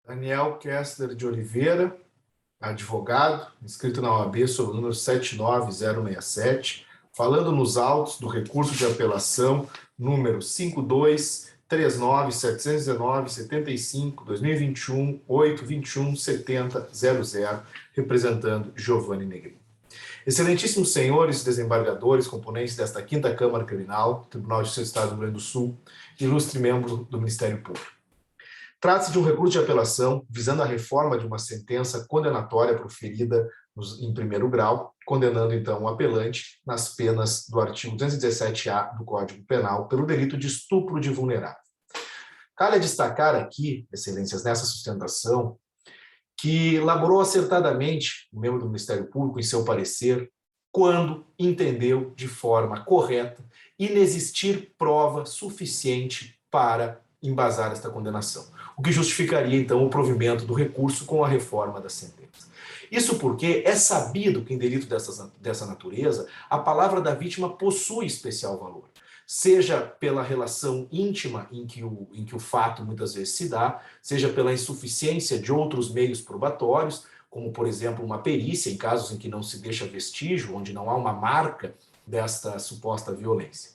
Daniel Kessler de Oliveira, advogado, inscrito na OAB sob o número 79067, falando nos autos do recurso de apelação número 52-39-779-75-2021-821-70-00, representando Giovanni Negrini. Excelentíssimos senhores desembargadores, componentes desta quinta Câmara Criminal, Tribunal de Justiça do Estado do Rio Grande do Sul, ilustre membro do Ministério Público. Trata-se de um recurso de apelação visando a reforma de uma sentença condenatória proferida em primeiro grau, condenando, então, o apelante nas penas do artigo 217-A do Código Penal pelo delito de estupro de vulnerável. Cabe destacar aqui, excelências, nessa sustentação, que elaborou acertadamente o membro do Ministério Público em seu parecer quando entendeu de forma correta inexistir prova suficiente para embasar esta condenação, o que justificaria, então, o provimento do recurso com a reforma da sentença. Isso porque é sabido que em delito dessa natureza, a palavra da vítima possui especial valor, seja pela relação íntima em que o fato muitas vezes se dá, seja pela insuficiência de outros meios probatórios, como, por exemplo, uma perícia, em casos em que não se deixa vestígio, onde não há uma marca desta suposta violência.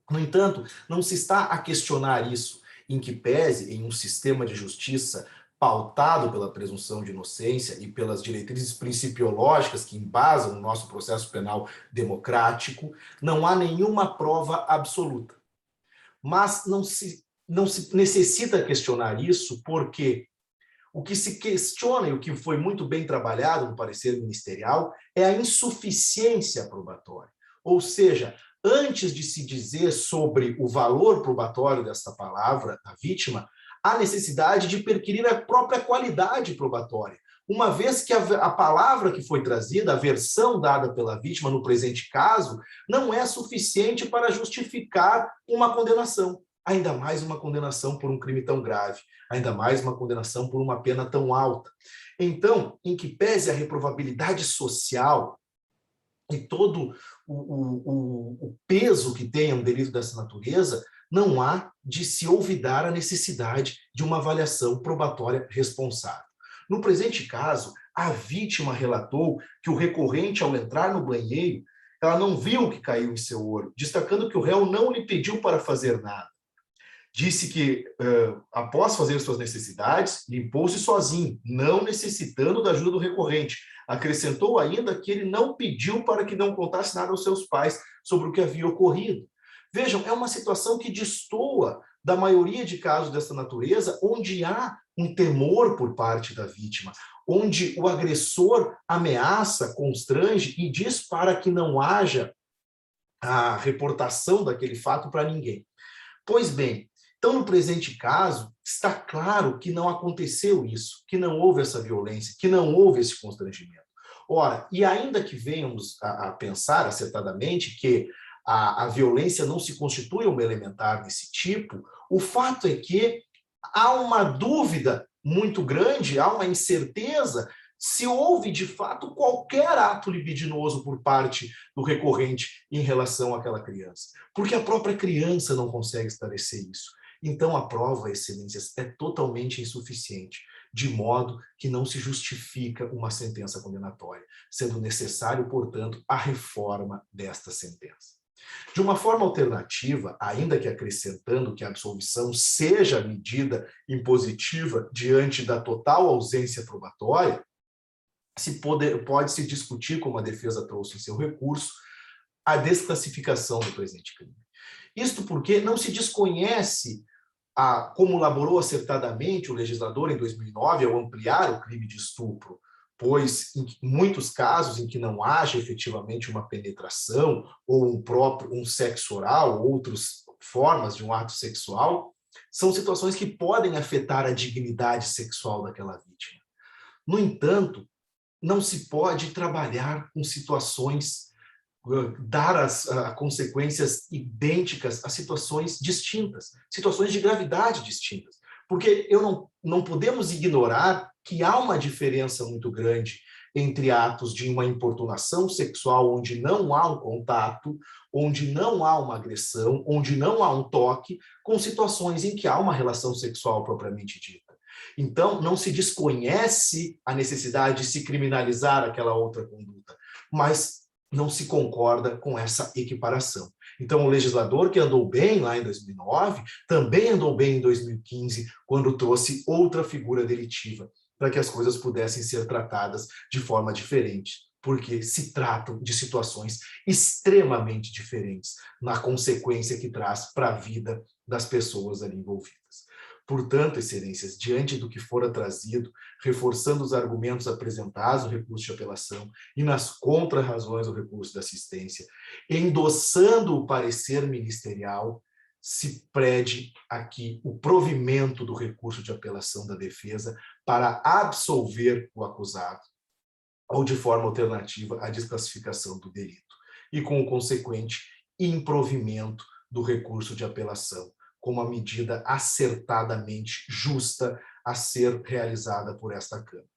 No entanto, não se está a questionar isso, em que pese em um sistema de justiça pautado pela presunção de inocência e pelas diretrizes principiológicas que embasam o nosso processo penal democrático, não há nenhuma prova absoluta. Mas não se necessita questionar isso porque o que se questiona e o que foi muito bem trabalhado no parecer ministerial é a insuficiência probatória. Ou seja, antes de se dizer sobre o valor probatório desta palavra, da vítima, há necessidade de perquirir a própria qualidade probatória, uma vez que a palavra que foi trazida, a versão dada pela vítima no presente caso, não é suficiente para justificar uma condenação, ainda mais uma condenação por um crime tão grave, ainda mais uma condenação por uma pena tão alta. Então, em que pese a reprovabilidade social e todo o peso que tem um delito dessa natureza, não há de se olvidar a necessidade de uma avaliação probatória responsável. No presente caso, a vítima relatou que o recorrente, ao entrar no banheiro, ela não viu o que caiu em seu olho, destacando que o réu não lhe pediu para fazer nada. Disse que, após fazer suas necessidades, limpou-se sozinho, não necessitando da ajuda do recorrente. Acrescentou ainda que ele não pediu para que não contasse nada aos seus pais sobre o que havia ocorrido. Vejam, é uma situação que destoa da maioria de casos dessa natureza, onde há um temor por parte da vítima, onde o agressor ameaça, constrange e diz para que não haja a reportação daquele fato para ninguém. Pois bem, então, no presente caso, está claro que não aconteceu isso, que não houve essa violência, que não houve esse constrangimento. Ora, e ainda que venhamos a pensar acertadamente que a violência não se constitui uma elementar desse tipo, o fato é que há uma dúvida muito grande, há uma incerteza se houve, de fato, qualquer ato libidinoso por parte do recorrente em relação àquela criança. Porque a própria criança não consegue esclarecer isso. Então, a prova, excelências, é totalmente insuficiente, de modo que não se justifica uma sentença condenatória, sendo necessário, portanto, a reforma desta sentença. De uma forma alternativa, ainda que acrescentando que a absolvição seja a medida impositiva diante da total ausência probatória, pode-se discutir, como a defesa trouxe em seu recurso, a desclassificação do presente crime. Isto porque não se desconhece como elaborou acertadamente o legislador em 2009 ao ampliar o crime de estupro, pois em muitos casos em que não haja efetivamente uma penetração ou um sexo oral, ou outras formas de um ato sexual, são situações que podem afetar a dignidade sexual daquela vítima. No entanto, não se pode trabalhar com situações, dar as consequências idênticas a situações distintas, situações de gravidade distintas. Porque não podemos ignorar que há uma diferença muito grande entre atos de uma importunação sexual onde não há um contato, onde não há uma agressão, onde não há um toque, com situações em que há uma relação sexual propriamente dita. Então, não se desconhece a necessidade de se criminalizar aquela outra conduta, mas não se concorda com essa equiparação. Então, o legislador que andou bem lá em 2009, também andou bem em 2015, quando trouxe outra figura delitiva, para que as coisas pudessem ser tratadas de forma diferente, porque se tratam de situações extremamente diferentes na consequência que traz para a vida das pessoas ali envolvidas. Portanto, excelências, diante do que fora trazido, reforçando os argumentos apresentados no recurso de apelação e nas contrarrazões do recurso de assistência, endossando o parecer ministerial, se pede aqui o provimento do recurso de apelação da defesa para absolver o acusado, ou de forma alternativa a desclassificação do delito, e com o consequente improvimento do recurso de apelação, como uma medida acertadamente justa a ser realizada por esta Câmara.